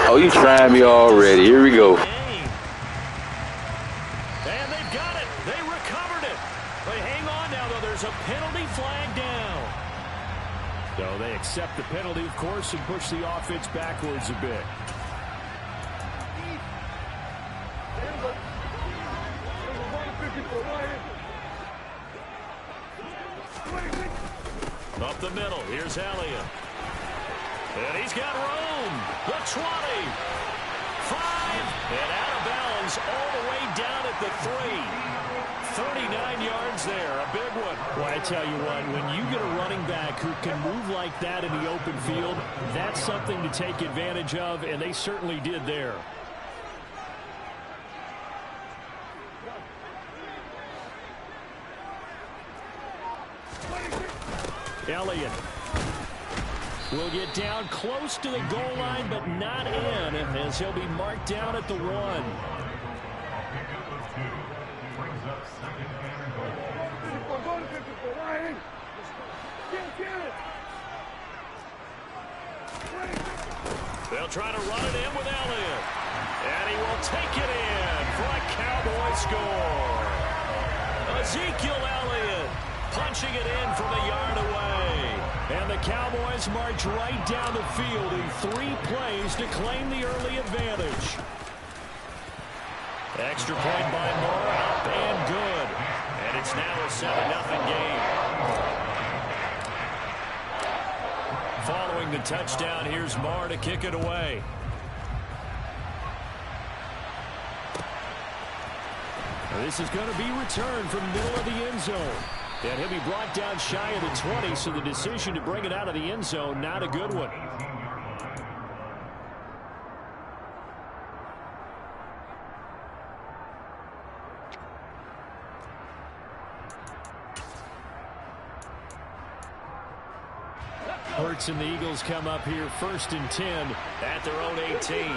Oh, you trying me already. Here we go. And they've got it. They recovered it. They hang on now, though. There's a penalty flag down. So they accept the penalty, of course, and push the offense backwards a bit. Up the middle, here's Elliott. And he's got room. The 20. 5. And out of bounds all the way down at the 3. 39 yards there, a big one. Well, I tell you what, when you get a running back who can move like that in the open field, that's something to take advantage of, and they certainly did there. Elliott will get down close to the goal line, but not in, as he'll be marked down at the 1. They'll try to run it in with Elliott, and he will take it in for a Cowboy score. Ezekiel Elliott punching it in from a yard away. And the Cowboys march right down the field in 3 plays to claim the early advantage. Extra point by Moore, up and good. And it's now a 7-0 game. Following the touchdown, here's Moore to kick it away. This is going to be returned from the middle of the end zone. And he'll be brought down shy of the 20, so the decision to bring it out of the end zone, not a good one. Hurts and the Eagles come up here 1st and 10 at their own 18.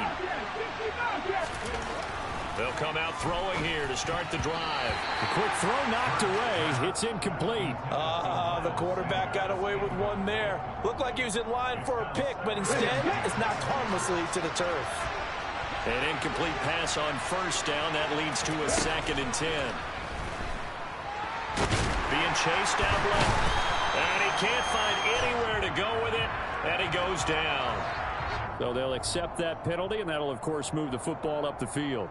They'll come out throwing here to start the drive. The quick throw knocked away. It's incomplete. The quarterback got away with one there. Looked like he was in line for a pick, but instead it's knocked harmlessly to the turf. An incomplete pass on 1st down. That leads to a 2nd and 10. Being chased out left. And he can't find anywhere to go with it. And he goes down. So they'll accept that penalty, and that'll, of course, move the football up the field.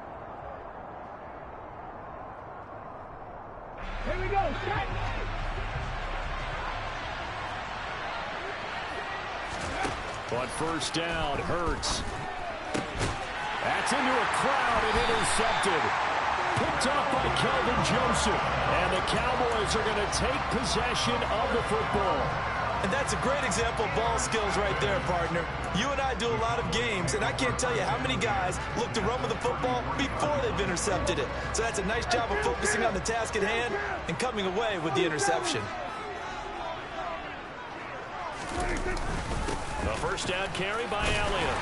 Here we go. On 1st down, Hurts. That's into a crowd and intercepted. Picked off by Kelvin Joseph. And the Cowboys are going to take possession of the football. And that's a great example of ball skills right there, partner. You and I do a lot of games, and I can't tell you how many guys look to run with the football before they've intercepted it. So that's a nice job of focusing on the task at hand and coming away with the interception. The 1st down carry by Elliott.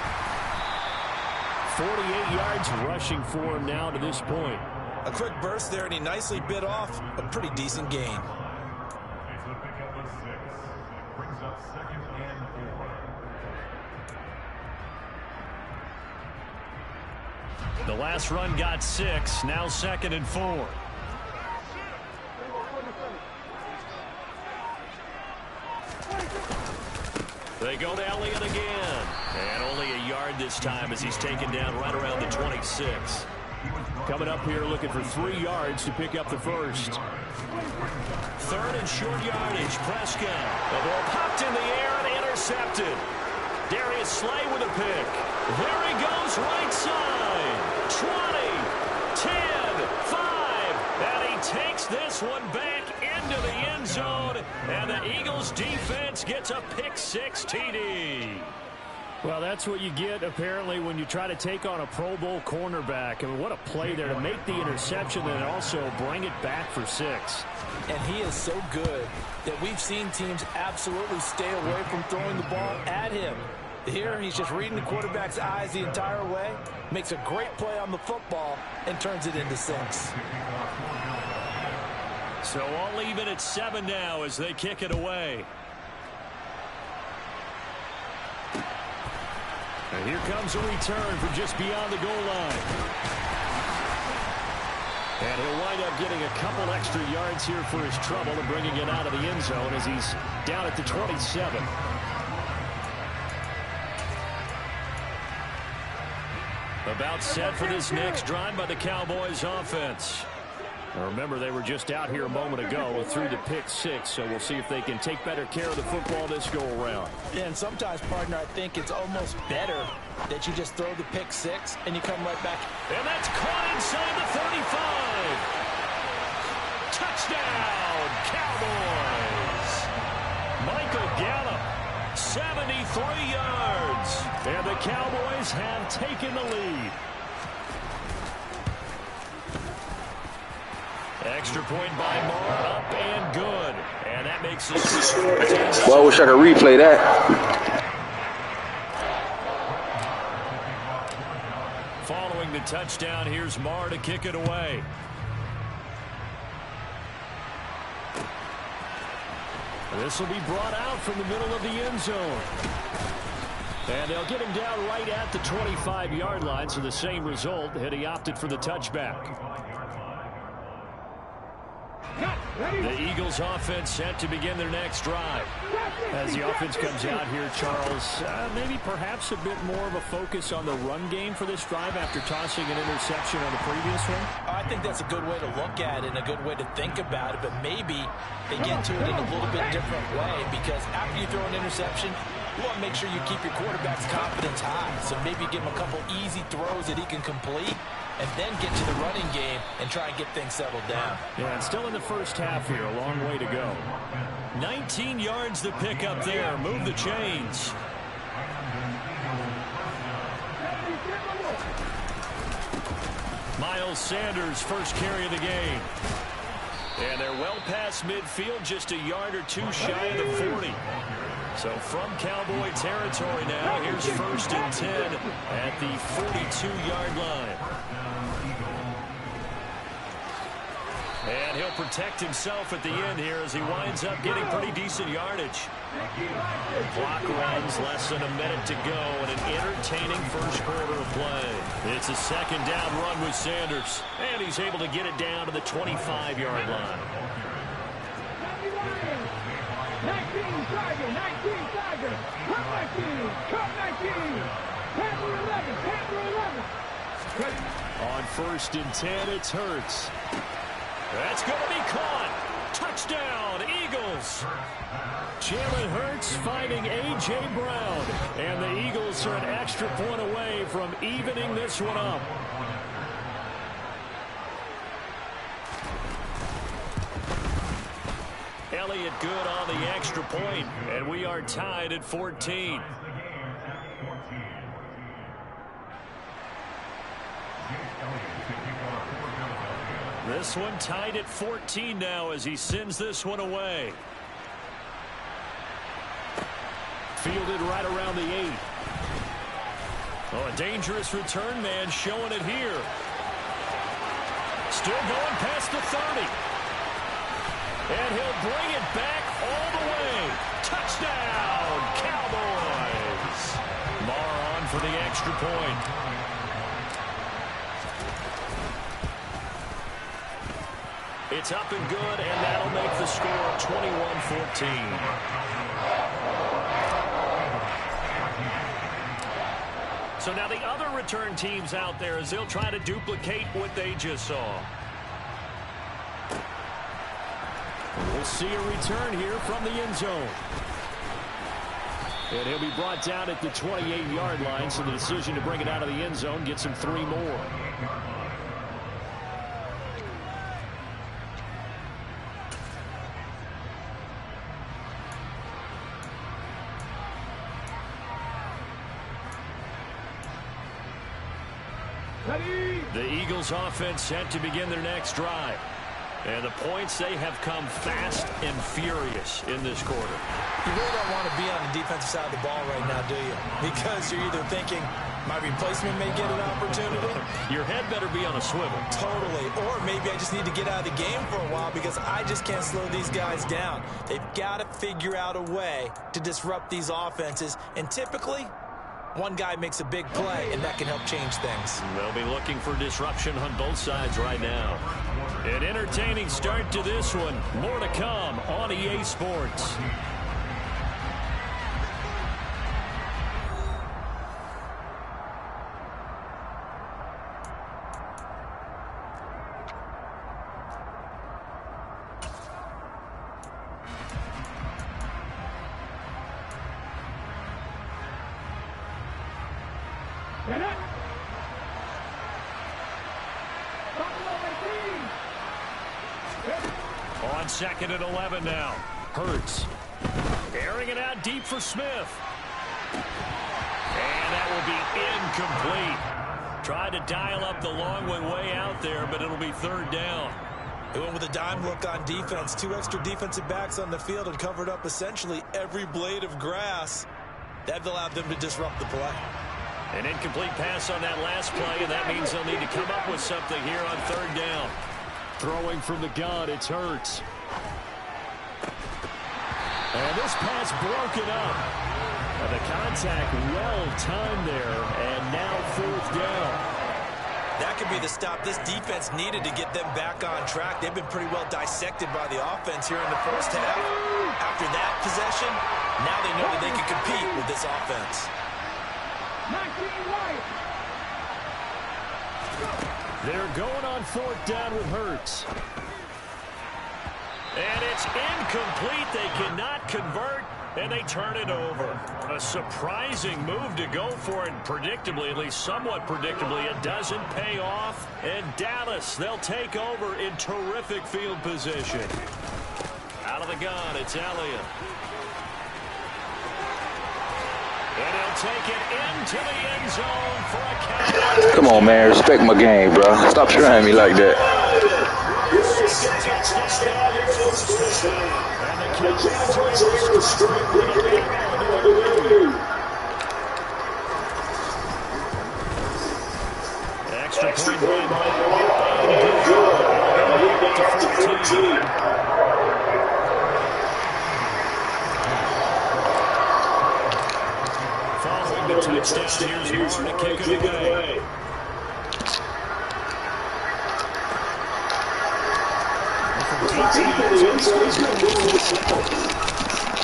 48 yards rushing for him now to this point. A quick burst there, and he nicely bit off a pretty decent gain. The last run got 6, now 2nd and 4. They go to Elliott again. And only a yard this time as he's taken down right around the 26. Coming up here looking for 3 yards to pick up the 1st. 3rd and short yardage. Prescott. The ball popped in the air and intercepted. Darius Slay with a pick. There he goes right side. 20, 10, 5. And he takes this one back into the end zone. And the Eagles defense gets a pick-6 TD. Well, that's what you get, apparently, when you try to take on a Pro Bowl cornerback. I mean, what a play there to make the interception and also bring it back for 6. And he is so good that we've seen teams absolutely stay away from throwing the ball at him. Here, he's just reading the quarterback's eyes the entire way, makes a great play on the football, and turns it into 6. So all even at 7 now as they kick it away. And here comes a return from just beyond the goal line. And he'll wind up getting a couple extra yards here for his trouble and bringing it out of the end zone as he's down at the 27. About set for this next drive by the Cowboys offense. Now remember, they were just out here a moment ago through the pick six, so we'll see if they can take better care of the football this go-around. Yeah, and sometimes, partner, I think it's almost better that you just throw the pick six and you come right back. And that's caught inside the 35. Touchdown, Cowboys. Michael Gallup, 73 yards. And the Cowboys have taken the lead. Extra point by Moore, up and good. And that makes it. Well, I wish I could replay that. Following the touchdown, here's Moore to kick it away. This will be brought out from the middle of the end zone. And they'll get him down right at the 25-yard line, so the same result had he opted for the touchback. The Eagles offense set to begin their next drive. As the offense comes out here, Charles, maybe perhaps a bit more of a focus on the run game for this drive after tossing an interception on the previous one? I think that's a good way to look at it and a good way to think about it, but maybe they get to it in a little bit different way, because after you throw an interception, you want to make sure you keep your quarterback's confidence high. So maybe give him a couple easy throws that he can complete, and then get to the running game and try and get things settled down. Yeah, and still in the first half here, a long way to go. 19 yards to pick up there. Move the chains. Miles Sanders, first carry of the game. And they're well past midfield, just a yard or two shy of the 40. So from Cowboy territory now, here's 1st and 10 at the 42-yard line. And he'll protect himself at the end here as he winds up getting pretty decent yardage. Clock runs, less than a minute to go, and an entertaining first quarter of play. It's a second down run with Sanders, and he's able to get it down to the 25-yard line. 19 Tiger, 19 Tiger, come 19, come 19, Panther 11, Panther 11. On 1st and 10, it's Hurts. That's going to be caught. Touchdown, Eagles. Jalen Hurts finding A.J. Brown. And the Eagles are an extra point away from evening this one up. Elliott good on the extra point, and we are tied at 14. This one tied at 14 now as he sends this one away. Fielded right around the 8. Oh, a dangerous return man showing it here. Still going past the 30. And he'll bring it back all the way. Touchdown, Cowboys. Moore on for the extra point. It's up and good, and that'll make the score 21-14. So now the other return teams out there as they'll try to duplicate what they just saw. We'll see a return here from the end zone. And he'll be brought down at the 28-yard line, so the decision to bring it out of the end zone gets him 3 more. The Eagles offense set to begin their next drive. And the points, they have come fast and furious in this quarter. You really don't want to be on the defensive side of the ball right now, do you? Because you're either thinking, my replacement may get an opportunity. Your head better be on a swivel. Totally. Or maybe I just need to get out of the game for a while because I just can't slow these guys down. They've got to figure out a way to disrupt these offenses. And typically, One guy makes a big play, and that can help change things. They'll be looking for disruption on both sides right now. An entertaining start to this one. More to come on EA Sports. On 2nd and 11 now. Hurts. Airing it out deep for Smith. And that will be incomplete. Tried to dial up the long way out there, but it'll be 3rd down. They went with a dime look on defense. 2 extra defensive backs on the field and covered up essentially every blade of grass. That allowed them to disrupt the play. An incomplete pass on that last play, and that means they'll need to come up with something here on 3rd down. Throwing from the gun, it's Hurts. And this pass broken up. And the contact well-timed there, and now 4th down. That could be the stop this defense needed to get them back on track. They've been pretty well dissected by the offense here in the first half. After that possession, now they know that they can compete with this offense. They're going on 4th down with Hurts. And it's incomplete. They cannot convert, and they turn it over. A surprising move to go for it. Predictably, at least somewhat predictably, it doesn't pay off. And Dallas, they'll take over in terrific field position. Out of the gun, it's Elliott. And he'll take it into the end zone for a count. Come on, man. Respect my game, bro. Stop trying me like that. Extra point by 14. Touchdown. Here's Moore to kick it away.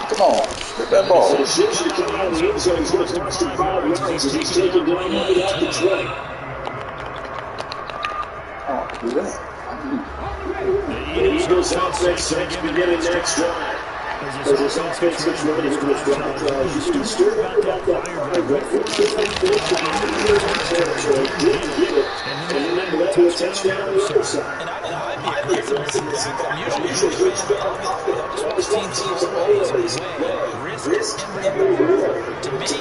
Come on, get that ball. He's taken down right at the track. Oh, do that. The Eagles offense set to begin the next drive. As this offense gets ready for this drive, you can stir about that fire right first territory, get it, and then let to a touchdown on the other side. And I'd be aggressive. I'm usually this team's always weigh risk and reward. To me, in this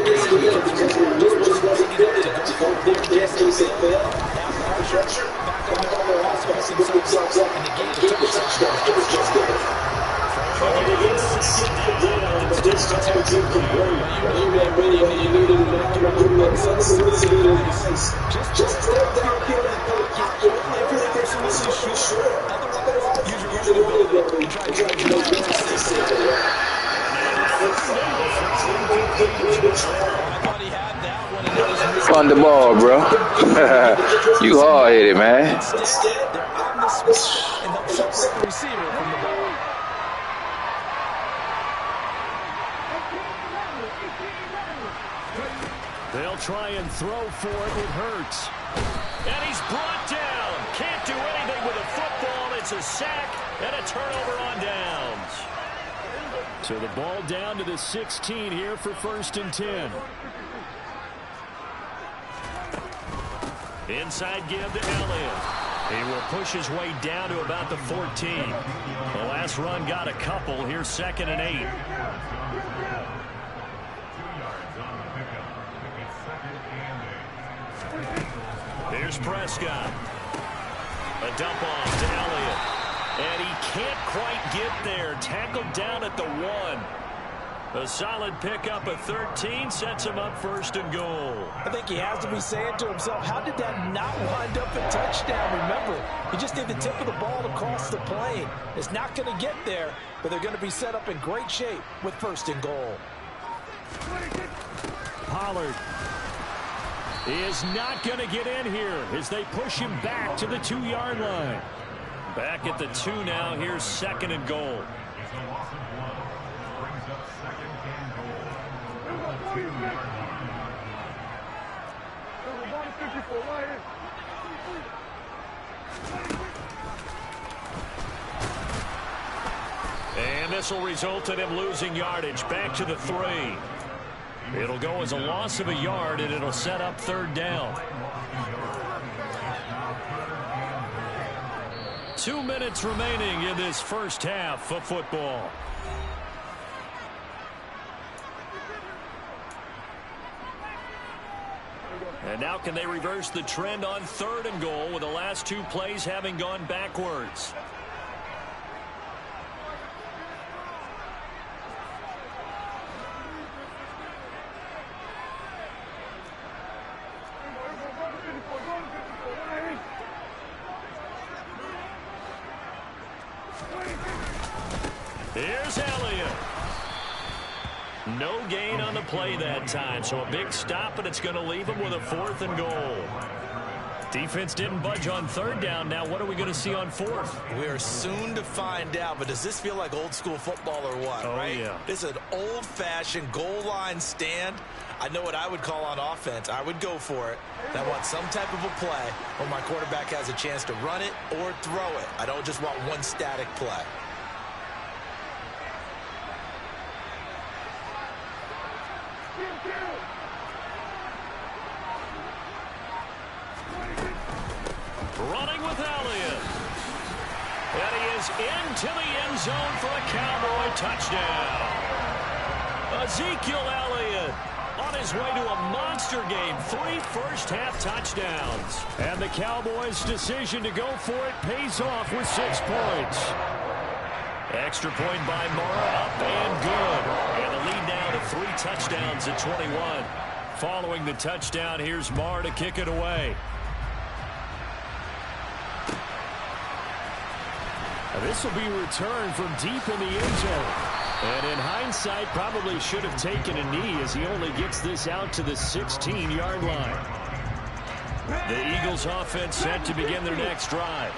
game, just wasn't good to go for their destiny they fail. Now pressure, back on their offense, and the game to touchdown. And again, but this time it's incomplete. You ran ready when you needed it, and you're doing flexibility in the face. Just throw it downfield and if you're absolutely sure. Otherwise, use your running ability and try to make it consistent. I thought he had that one. Run the ball, bro. You hard-headed, man. Instead, they're on the spot and they'll separate the receiver from the ball. They'll try and throw for it with Hurts. And he's brought down. Can't do anything with a football. It's a sack and a turnover on downs. So the ball down to the 16 here for 1st and 10. Inside give to Elliott. He will push his way down to about the 14. The last run got a couple. Here's 2nd and 8. Here's Prescott. A dump off to Elliott. And he can't quite get there. Tackled down at the 1. A solid pickup of 13 sets him up 1st and goal. I think he has to be saying to himself, how did that not wind up a touchdown? Remember, he just need the tip of the ball to cross the plane. It's not going to get there, but they're going to be set up in great shape with 1st and goal. Pollard. He is not going to get in here as they push him back to the 2-yard line. Back at the 2 now. Here's 2nd and goal. And this will result in him losing yardage back to the 3. It'll go as a loss of a yard, and it'll set up 3rd down. 2 minutes remaining in this first half of football. And now can they reverse the trend on 3rd and goal with the last 2 plays having gone backwards? Here's Elliott. No gain on the play that time, so a big stop, and it's going to leave him with a 4th and goal. Defense didn't budge on 3rd down. Now what are we going to see on 4th? We are soon to find out, but does this feel like old school football or what, right? Yeah. This is an old-fashioned goal line stand. I know what I would call on offense. I would go for it. I want some type of a play where my quarterback has a chance to run it or throw it. I don't just want one static play. Running with Elliott. And he is into the end zone for a Cowboy touchdown. Ezekiel Elliott on his way to a monster game. 3 first-half touchdowns. And the Cowboys' decision to go for it pays off with 6 points. Extra point by Mara, up and good. And the lead now to 3 touchdowns at 21. Following the touchdown, here's Mara to kick it away. This will be returned from deep in the end zone. And in hindsight, probably should have taken a knee as he only gets this out to the 16-yard line. The Eagles offense set to begin their next drive.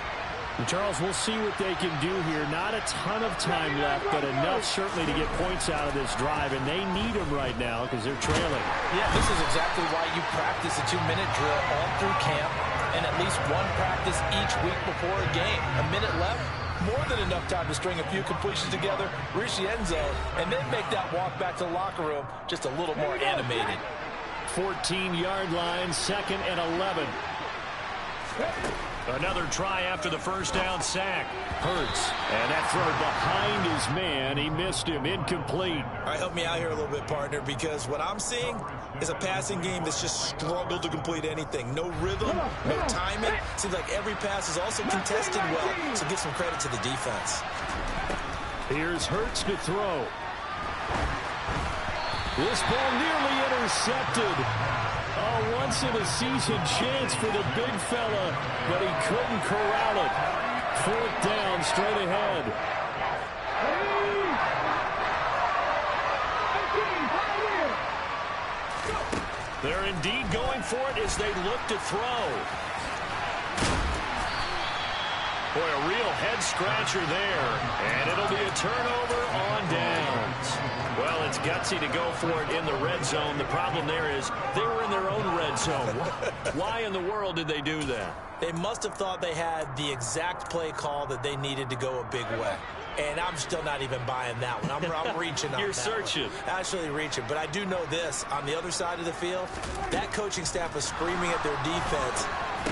And Charles, we'll see what they can do here. Not a ton of time left, but enough certainly to get points out of this drive. And they need them right now because they're trailing. Yeah, this is exactly why you practice a 2-minute drill all through camp and at least one practice each week before a game. A minute left. More than enough time to string a few completions together, reach the end zone, and then make that walk back to the locker room just a little more animated. 14-yard line, 2nd and 11. Another try after the first down sack. Hurts. And that throw behind his man. He missed him. Incomplete. All right, help me out here a little bit, partner, because what I'm seeing is a passing game that's just struggled to complete anything. No rhythm, no timing. Seems like every pass is also contested well, so give some credit to the defense. Here's Hurts to throw. This ball nearly intercepted. A once-in-a-season chance for the big fella, but he couldn't corral it. 4th down, straight ahead. They're indeed going for it as they look to throw. Boy, a real head-scratcher there, and it'll be a turnover on downs. Well, it's gutsy to go for it in the red zone. The problem there is they were in their own red zone. Why in the world did they do that? They must have thought they had the exact play call that they needed to go a big way. And I'm still not even buying that one. I'm reaching on You're that searching. one. Actually reaching. But I do know this. On the other side of the field, that coaching staff was screaming at their defense,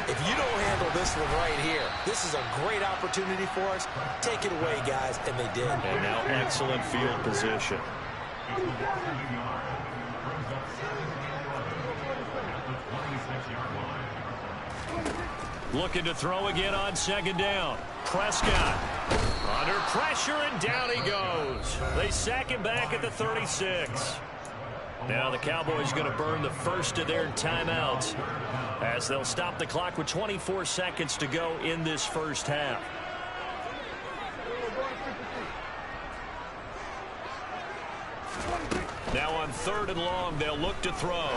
if you don't handle this one right here, this is a great opportunity for us. Take it away, guys. And they did. And now excellent field position. Looking to throw again on 2nd down. Prescott under pressure, and down he goes. They sack him back at the 36. Now the Cowboys going to burn the first of their timeouts as they'll stop the clock with 24 seconds to go in this first half. Now on 3rd and long. They'll look to throw.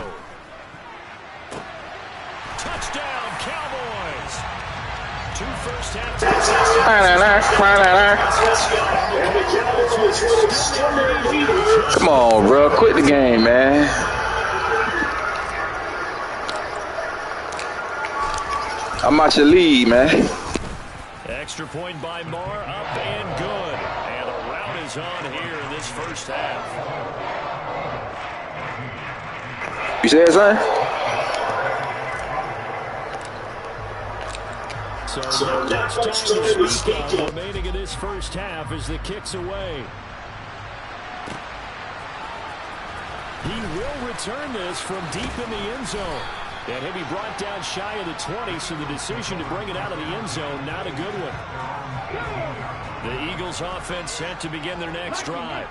Touchdown, Cowboys. 2 first-half touchdowns. Come on, bro. Quit the game, man. I'm out your lead, man. Extra point by Marr, up and good. And a rout is on here in this first half. You said something? So no touchdown to speak of remaining in this first half as the kick's away. He will return this from deep in the end zone. And he'll be brought down shy of the 20, so the decision to bring it out of the end zone, not a good one. The Eagles offense set to begin their next drive.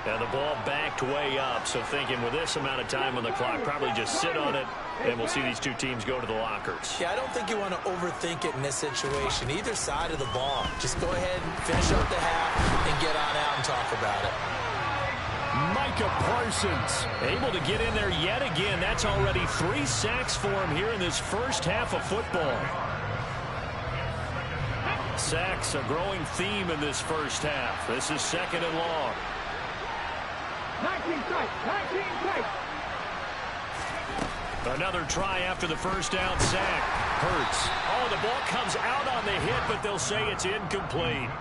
And the ball backed way up, so thinking with this amount of time on the clock, probably just sit on it, and we'll see these two teams go to the lockers. Yeah, I don't think you want to overthink it in this situation. Either side of the ball. Just go ahead and finish up the half and get on out and talk about it. Micah Parsons able to get in there yet again. That's already 3 sacks for him here in this first half of football. Sacks, a growing theme in this first half. This is 2nd and long. 19 tight, 19 tight. Another try after the first down sack. Hurts. Oh, the ball comes out on the hit, but they'll say it's incomplete.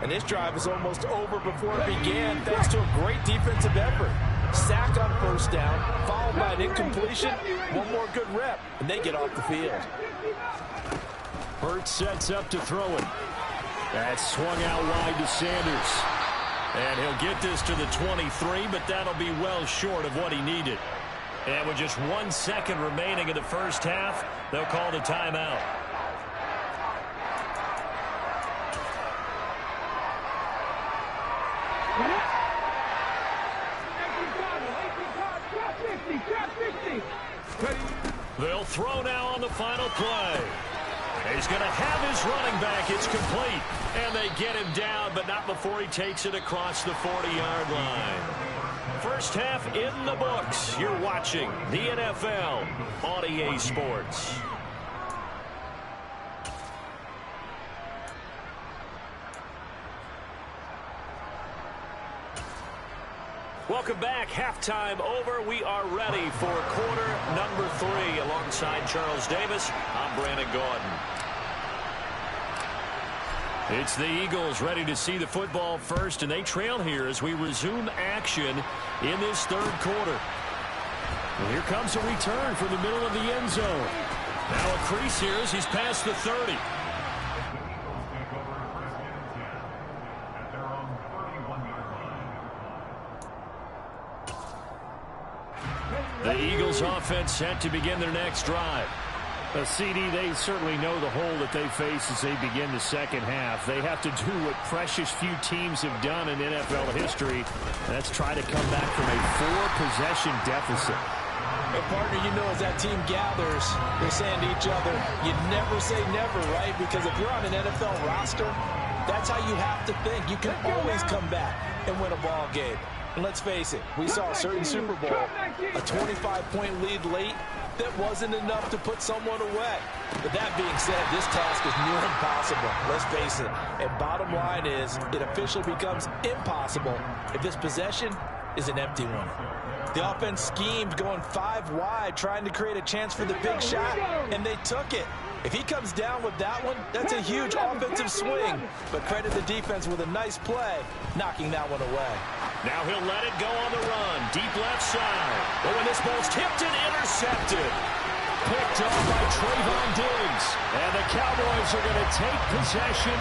And this drive is almost over before it began thanks to a great defensive effort. Sack on first down, followed by an incompletion. One more good rep, and they get off the field. Hurts sets up to throw it. That's swung out wide to Sanders. And he'll get this to the 23, but that'll be well short of what he needed. And with just 1 second remaining in the first half, they'll call the timeout. They'll throw now on the final play. He's going to have his running back. It's complete. And they get him down, but not before he takes it across the 40-yard line. First half in the books. You're watching the NFL on EA Sports. Welcome back. Halftime over. We are ready for quarter number 3. Alongside Charles Davis, I'm Brandon Gordon. It's the Eagles ready to see the football first, and they trail here as we resume action in this 3rd quarter. And here comes a return from the middle of the end zone. Now a crease here as he's past the 30. The Eagles offense set to begin their next drive. CD, they certainly know the hole that they face as they begin the second half. They have to do what precious few teams have done in NFL history. That's try to come back from a 4-possession deficit. But partner, you know, as that team gathers, they're saying to each other, you never say never, right? Because if you're on an NFL roster, that's how you have to think. You can always come back and win a ball game. And let's face it, we saw a certain Super Bowl, a 25-point lead late that wasn't enough to put someone away. But that being said, this task is near impossible. Let's face it. And bottom line is, it officially becomes impossible if this possession is an empty one. The offense schemed going 5 wide, trying to create a chance for the big shot, and they took it. If he comes down with that one, that's a huge offensive swing. But credit the defense with a nice play, knocking that one away. Now he'll let it go on the run. Deep left side. But when this ball's tipped and intercepted. Picked off by Trayvon Diggs. And the Cowboys are going to take possession